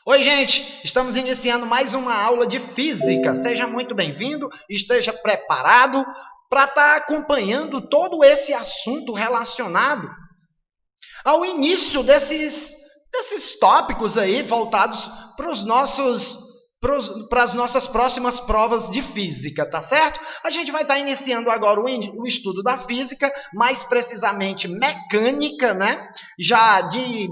Oi, gente! Estamos iniciando mais uma aula de física. Seja muito bem-vindo, esteja preparado para estar acompanhando todo esse assunto relacionado ao início desses tópicos aí voltados para as nossas próximas provas de física, tá certo? A gente vai estar iniciando agora o estudo da física, mais precisamente mecânica, né? Já de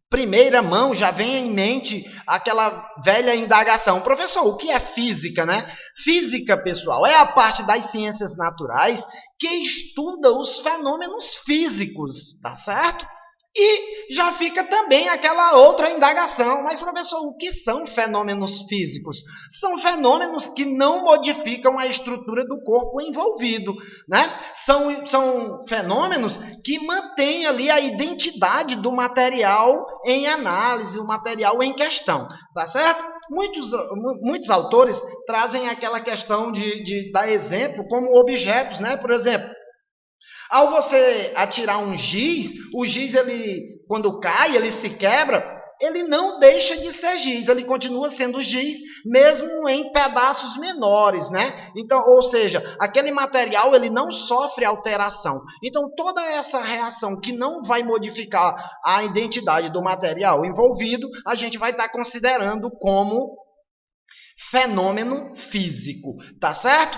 primeira mão, já vem em mente aquela velha indagação. Professor, o que é física, né? Física, pessoal, é a parte das ciências naturais que estuda os fenômenos físicos, tá certo? E já fica também aquela outra indagação. Mas, professor, o que são fenômenos físicos? São fenômenos que não modificam a estrutura do corpo envolvido, né? São fenômenos que mantêm ali a identidade do material em análise, o material em questão, tá certo? Muitos autores trazem aquela questão de dar exemplo como objetos, né? Por exemplo, ao você atirar um giz, o giz, ele, quando cai, ele se quebra, ele não deixa de ser giz, ele continua sendo giz, mesmo em pedaços menores, né? Então, ou seja, aquele material, ele não sofre alteração. Então, toda essa reação que não vai modificar a identidade do material envolvido, a gente vai estar considerando como fenômeno físico, tá certo?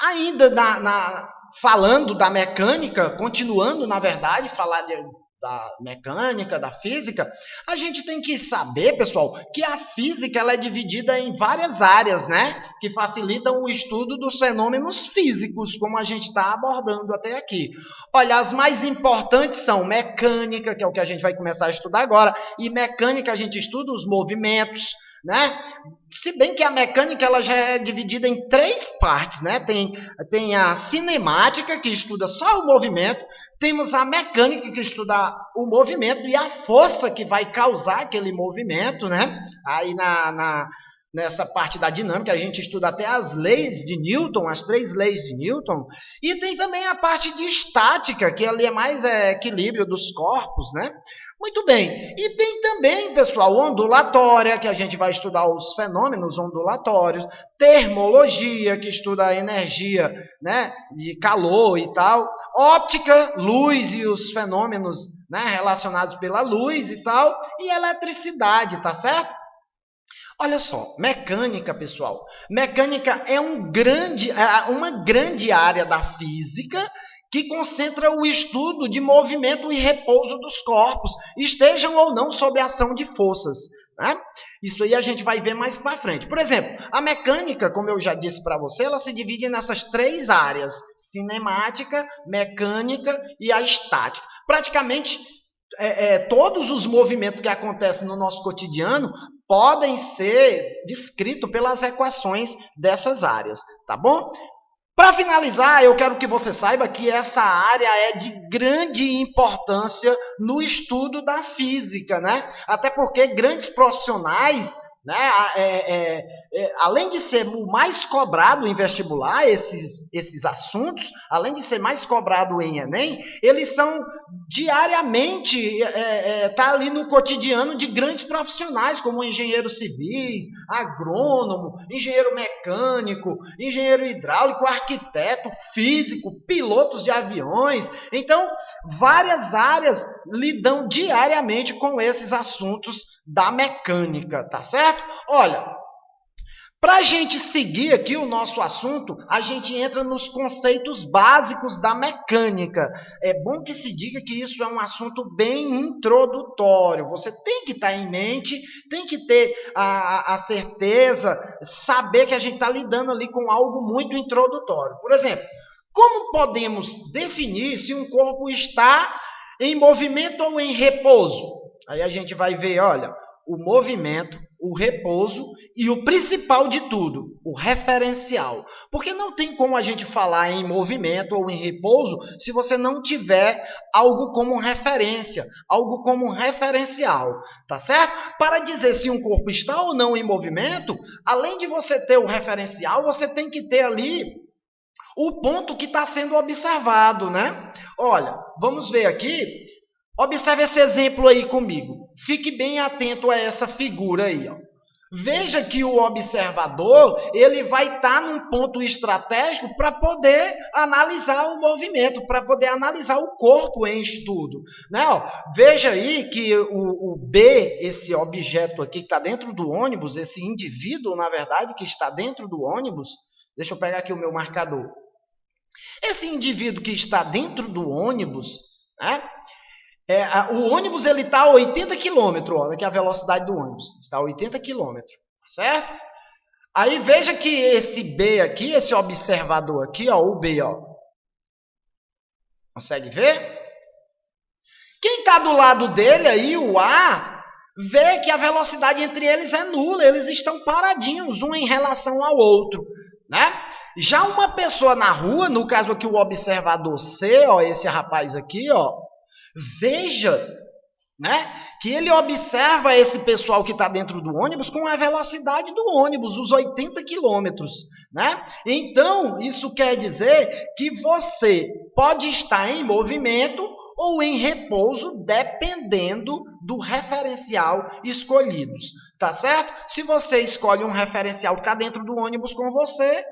Ainda falando da mecânica, continuando, na verdade, falar da mecânica, da física, a gente tem que saber, pessoal, que a física ela é dividida em várias áreas, né? Que facilitam o estudo dos fenômenos físicos, como a gente está abordando até aqui. Olha, as mais importantes são mecânica, que é o que a gente vai começar a estudar agora, e mecânica a gente estuda os movimentos, né? Se bem que a mecânica ela já é dividida em três partes, né? Tem a cinemática, que estuda só o movimento, temos a mecânica, que estuda o movimento e a força que vai causar aquele movimento, né? Aí nessa parte da dinâmica, a gente estuda até as leis de Newton, as três leis de Newton, e tem também a parte de estática, que ali é mais equilíbrio dos corpos, né? Muito bem, e tem também, pessoal, ondulatória, que a gente vai estudar os fenômenos ondulatórios, termologia, que estuda a energia, né, de calor e tal, óptica, luz e os fenômenos, né, relacionados pela luz e tal, e eletricidade, tá certo? Olha só, mecânica, pessoal. Mecânica é uma grande área da física que concentra o estudo de movimento e repouso dos corpos, estejam ou não sob a ação de forças, né? Isso aí a gente vai ver mais para frente. Por exemplo, a mecânica, como eu já disse para você, ela se divide nessas três áreas: cinemática, mecânica e a estática. Praticamente todos os movimentos que acontecem no nosso cotidiano podem ser descritos pelas equações dessas áreas, tá bom? Para finalizar, eu quero que você saiba que essa área é de grande importância no estudo da física, né? Até porque grandes profissionais, né, além de ser o mais cobrado em vestibular, esses assuntos, além de ser mais cobrado em Enem, eles são diariamente, tá ali no cotidiano de grandes profissionais, como engenheiros civis, agrônomo, engenheiro mecânico, engenheiro hidráulico, arquiteto, físico, pilotos de aviões. Então, várias áreas lidam diariamente com esses assuntos da mecânica, tá certo? Olha, para a gente seguir aqui o nosso assunto, a gente entra nos conceitos básicos da mecânica. É bom que se diga que isso é um assunto bem introdutório. Você tem que estar em mente, tem que ter a certeza, saber que a gente está lidando ali com algo muito introdutório. Por exemplo, como podemos definir se um corpo está em movimento ou em repouso? Aí a gente vai ver, olha, o movimento, o repouso e o principal de tudo, o referencial. Porque não tem como a gente falar em movimento ou em repouso se você não tiver algo como referência, algo como referencial, tá certo? Para dizer se um corpo está ou não em movimento, além de você ter o referencial, você tem que ter ali o ponto que está sendo observado, né? Olha, vamos ver aqui. Observe esse exemplo aí comigo. Fique bem atento a essa figura aí, ó. Veja que o observador, ele vai estar num ponto estratégico para poder analisar o movimento, para poder analisar o corpo em estudo, né? Ó, veja aí que o B, esse objeto aqui que está dentro do ônibus, esse indivíduo, na verdade, que está dentro do ônibus, deixa eu pegar aqui o meu marcador. Esse indivíduo que está dentro do ônibus, né? O ônibus está a 80 km, olha aqui a velocidade do ônibus, está a 80 km, tá certo? Aí veja que esse B aqui, esse observador aqui, ó, o B, ó, consegue ver? Quem está do lado dele aí, o A, vê que a velocidade entre eles é nula, eles estão paradinhos, um em relação ao outro, né? Já uma pessoa na rua, no caso aqui o observador C, ó, esse rapaz aqui, ó, veja, né, que ele observa esse pessoal que está dentro do ônibus com a velocidade do ônibus, os 80 quilômetros, né? Então, isso quer dizer que você pode estar em movimento ou em repouso, dependendo do referencial escolhido, tá certo? Se você escolhe um referencial que está dentro do ônibus com você,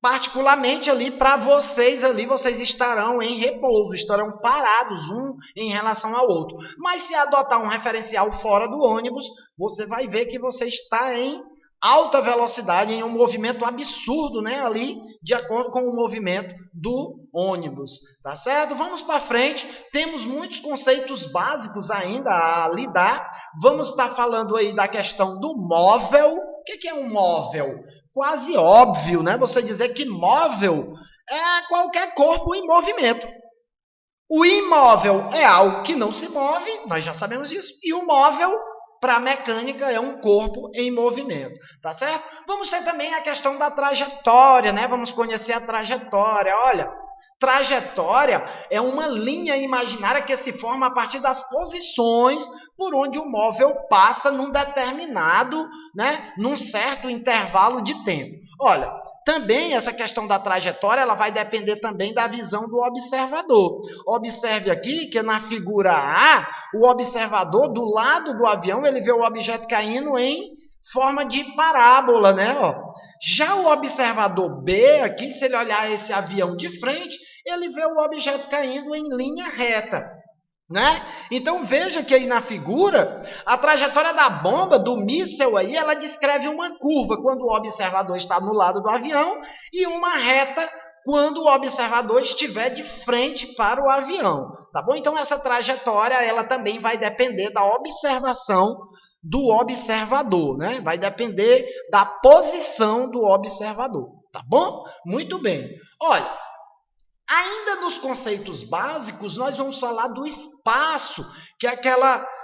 particularmente ali para vocês ali, vocês estarão em repouso, estarão parados um em relação ao outro. Mas se adotar um referencial fora do ônibus, você vai ver que você está em alta velocidade, em um movimento absurdo, né, ali, de acordo com o movimento do ônibus, tá certo? Vamos para frente, temos muitos conceitos básicos ainda a lidar. Vamos estar falando aí da questão do móvel. O que é um móvel? Quase óbvio, né? Você dizer que móvel é qualquer corpo em movimento. O imóvel é algo que não se move, nós já sabemos disso, e o móvel, para a mecânica, é um corpo em movimento, tá certo? Vamos ter também a questão da trajetória, né? Vamos conhecer a trajetória. Olha, trajetória é uma linha imaginária que se forma a partir das posições por onde o móvel passa num determinado, né, num certo intervalo de tempo. Olha, também essa questão da trajetória, ela vai depender também da visão do observador. Observe aqui que na figura A, o observador do lado do avião, ele vê o objeto caindo em forma de parábola, né? Ó. Já o observador B, aqui, se ele olhar esse avião de frente, ele vê o objeto caindo em linha reta, né? Então veja que aí na figura, a trajetória da bomba, do míssil aí, ela descreve uma curva quando o observador está no lado do avião e uma reta quando o observador estiver de frente para o avião, tá bom? Então essa trajetória, ela também vai depender da observação do observador, né? Vai depender da posição do observador, tá bom? Muito bem. Olha, ainda nos conceitos básicos, nós vamos falar do espaço, que é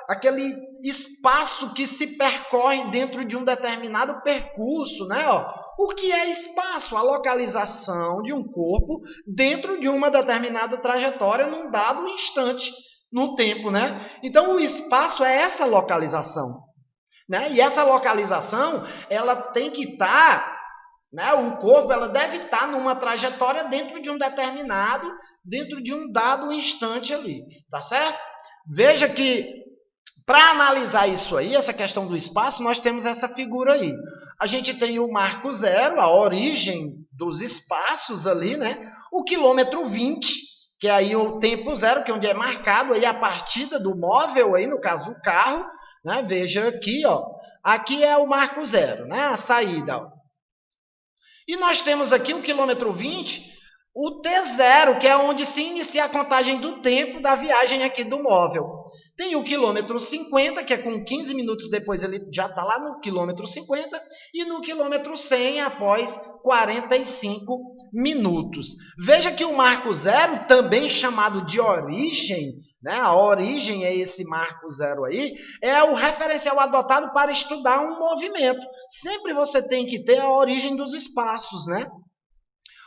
aquele espaço que se percorre dentro de um determinado percurso, né? Ó, o que é espaço? A localização de um corpo dentro de uma determinada trajetória num dado instante no tempo, né? Então, o espaço é essa localização, né? E essa localização, ela tem que estar, né? O corpo, ela deve estar numa trajetória dentro de um dado instante ali, tá certo? Veja que para analisar isso aí, essa questão do espaço, nós temos essa figura aí. A gente tem o marco zero, a origem dos espaços ali, né? O quilômetro 20, que é aí o tempo zero, que é onde é marcado aí a partida do móvel, aí, no caso o carro, né? Veja aqui, ó. Aqui é o marco zero, né? A saída, ó. E nós temos aqui o quilômetro 20, o T0, que é onde se inicia a contagem do tempo da viagem aqui do móvel. Tem o quilômetro 50, que é com 15 minutos depois ele já está lá no quilômetro 50, e no quilômetro 100 após 45 minutos. Veja que o marco zero, também chamado de origem, né? A origem é esse marco zero aí, é o referencial adotado para estudar um movimento. Sempre você tem que ter a origem dos espaços, né?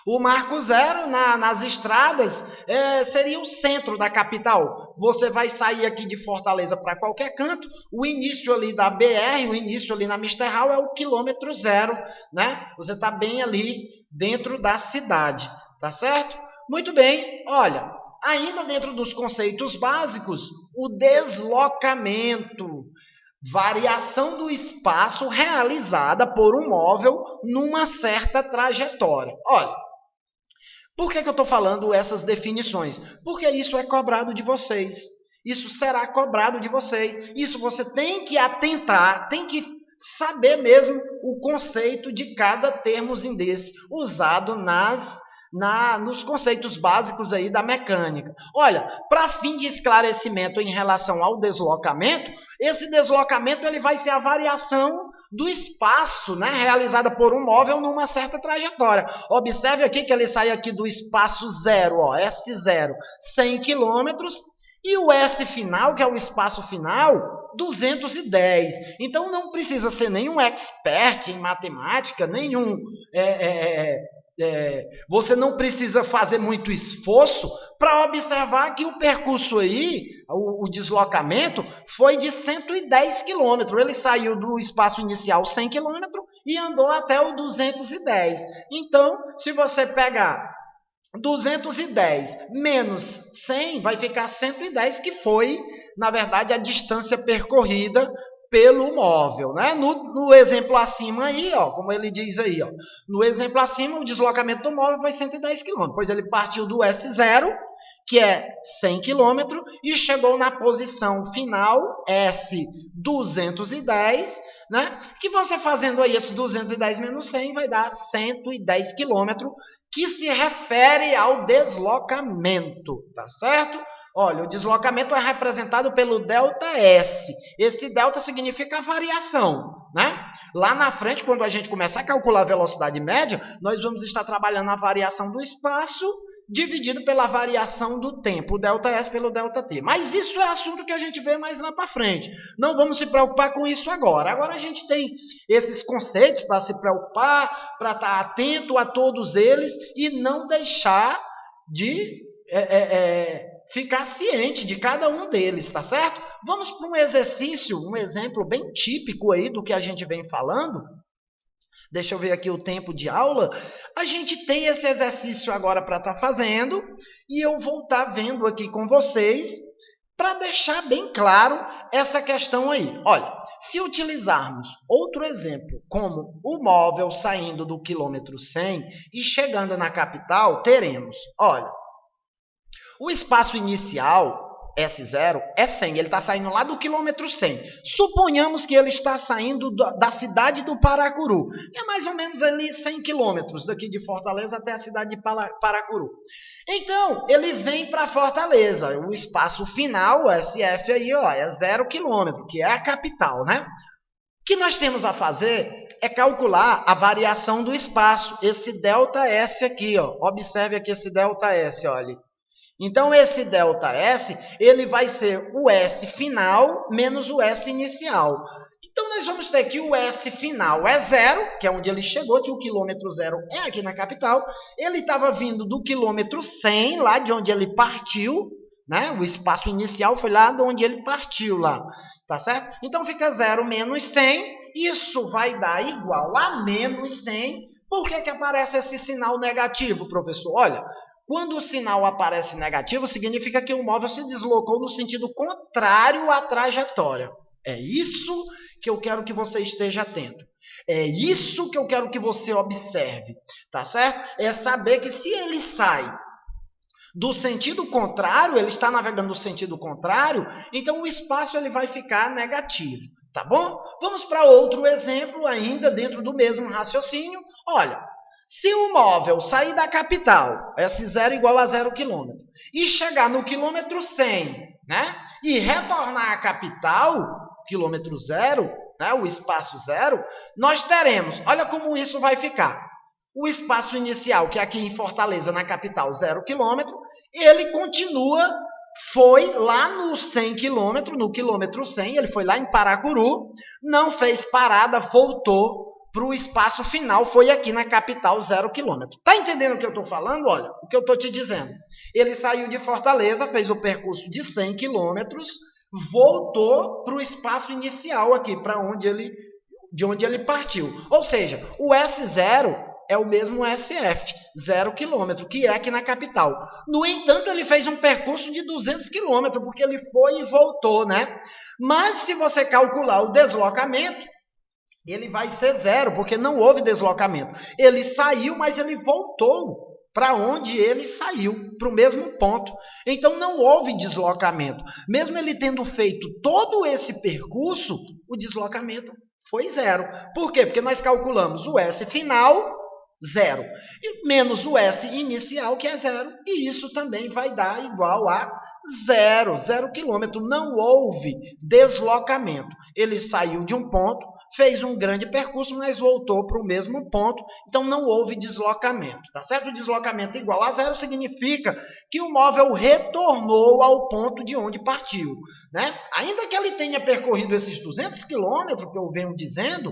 O marco zero nas estradas seria o centro da capital. Você vai sair aqui de Fortaleza para qualquer canto, o início ali da BR, o início ali na Misterral é o quilômetro zero, né? Você está bem ali dentro da cidade, tá certo? Muito bem, olha, ainda dentro dos conceitos básicos, o deslocamento, variação do espaço realizada por um móvel numa certa trajetória. Olha, por que eu estou falando essas definições? Porque isso é cobrado de vocês. Isso será cobrado de vocês. Isso você tem que atentar, tem que saber mesmo o conceito de cada termozinho desse usado nos conceitos básicos aí da mecânica. Olha, para fim de esclarecimento em relação ao deslocamento, esse deslocamento ele vai ser a variação do espaço, né, realizada por um móvel numa certa trajetória. Observe aqui que ele sai aqui do espaço zero, ó, S0, 100 km, e o S final, que é o espaço final, 210. Então, não precisa ser nenhum expert em matemática, você não precisa fazer muito esforço para observar que o percurso aí, o deslocamento, foi de 110 km. Ele saiu do espaço inicial 100 km e andou até o 210. Então, se você pegar 210 menos 100, vai ficar 110, que foi, na verdade, a distância percorrida pelo móvel, né? No exemplo acima aí, ó, como ele diz aí, ó, no exemplo acima, o deslocamento do móvel foi 110 km, pois ele partiu do S0, que é 100 km, e chegou na posição final, S210, né? Que você fazendo aí esse 210 menos 100 vai dar 110 km, que se refere ao deslocamento, tá certo? Olha, o deslocamento é representado pelo ΔS. Esse delta significa a variação, né? Lá na frente, quando a gente começar a calcular a velocidade média, nós vamos estar trabalhando a variação do espaço dividido pela variação do tempo, o ΔS pelo ΔT. Mas isso é assunto que a gente vê mais lá para frente. Não vamos se preocupar com isso agora. Agora a gente tem esses conceitos para se preocupar, para estar atento a todos eles e não deixar de ficar ciente de cada um deles, tá certo? Vamos para um exercício, um exemplo bem típico aí do que a gente vem falando. Deixa eu ver aqui o tempo de aula. A gente tem esse exercício agora para estar fazendo e eu vou estar vendo aqui com vocês para deixar bem claro essa questão aí. Olha, se utilizarmos outro exemplo, como o móvel saindo do quilômetro 100 e chegando na capital, teremos, olha, o espaço inicial, S0, é 100. Ele está saindo lá do quilômetro 100. Suponhamos que ele está saindo da cidade do Paracuru. É mais ou menos ali 100 quilômetros daqui de Fortaleza até a cidade de Paracuru. Então, ele vem para Fortaleza. O espaço final, o SF aí, ó, é 0 quilômetro, que é a capital, né? O que nós temos a fazer é calcular a variação do espaço. Esse ΔS aqui, ó. Observe aqui esse ΔS, olha. Então, esse ΔS, ele vai ser o S final menos o S inicial. Então, nós vamos ter que o S final é 0, que é onde ele chegou, que o quilômetro 0 é aqui na capital. Ele estava vindo do quilômetro 100, lá de onde ele partiu, né? O espaço inicial foi lá de onde ele partiu, lá, tá certo? Então, fica 0 menos 100, isso vai dar igual a menos 100. Por que aparece esse sinal negativo, professor? Olha, quando o sinal aparece negativo, significa que o móvel se deslocou no sentido contrário à trajetória. É isso que eu quero que você esteja atento. É isso que eu quero que você observe, tá certo? É saber que se ele sai do sentido contrário, ele está navegando no sentido contrário, então o espaço ele vai ficar negativo, tá bom? Vamos para outro exemplo ainda dentro do mesmo raciocínio. Olha, se o móvel sair da capital, S0 igual a 0 km, e chegar no quilômetro 100, né? E retornar à capital, quilômetro 0, né? O espaço 0, nós teremos, olha como isso vai ficar. O espaço inicial, que é aqui em Fortaleza, na capital, 0 km, ele continua, foi lá no 100 km, no quilômetro 100, ele foi lá em Paracuru, não fez parada, voltou para o espaço final, foi aqui na capital, 0 km. Tá entendendo o que eu estou falando? Olha, o que eu estou te dizendo. Ele saiu de Fortaleza, fez o percurso de 100 km, voltou para o espaço inicial aqui, de onde ele partiu. Ou seja, o S0 é o mesmo SF, 0 km, que é aqui na capital. No entanto, ele fez um percurso de 200 km, porque ele foi e voltou, né? Mas se você calcular o deslocamento, ele vai ser 0, porque não houve deslocamento. Ele saiu, mas ele voltou para onde ele saiu, para o mesmo ponto. Então, não houve deslocamento. Mesmo ele tendo feito todo esse percurso, o deslocamento foi 0. Por quê? Porque nós calculamos o S final, 0, e menos o S inicial, que é 0, e isso também vai dar igual a 0 km. Não houve deslocamento. Ele saiu de um ponto, fez um grande percurso, mas voltou para o mesmo ponto, então não houve deslocamento, tá certo? O deslocamento igual a 0 significa que o móvel retornou ao ponto de onde partiu, né? Ainda que ele tenha percorrido esses 200 quilômetros, que eu venho dizendo,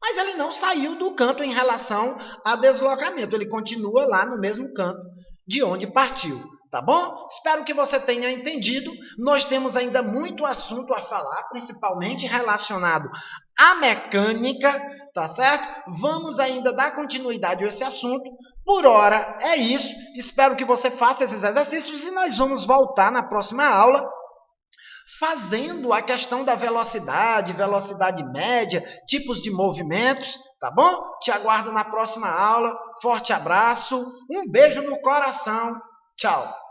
mas ele não saiu do canto em relação a deslocamento, ele continua lá no mesmo canto de onde partiu. Tá bom? Espero que você tenha entendido. Nós temos ainda muito assunto a falar, principalmente relacionado à mecânica, tá certo? Vamos ainda dar continuidade a esse assunto. Por hora é isso. Espero que você faça esses exercícios e nós vamos voltar na próxima aula fazendo a questão da velocidade, velocidade média, tipos de movimentos, tá bom? Te aguardo na próxima aula. Forte abraço, um beijo no coração. Tchau!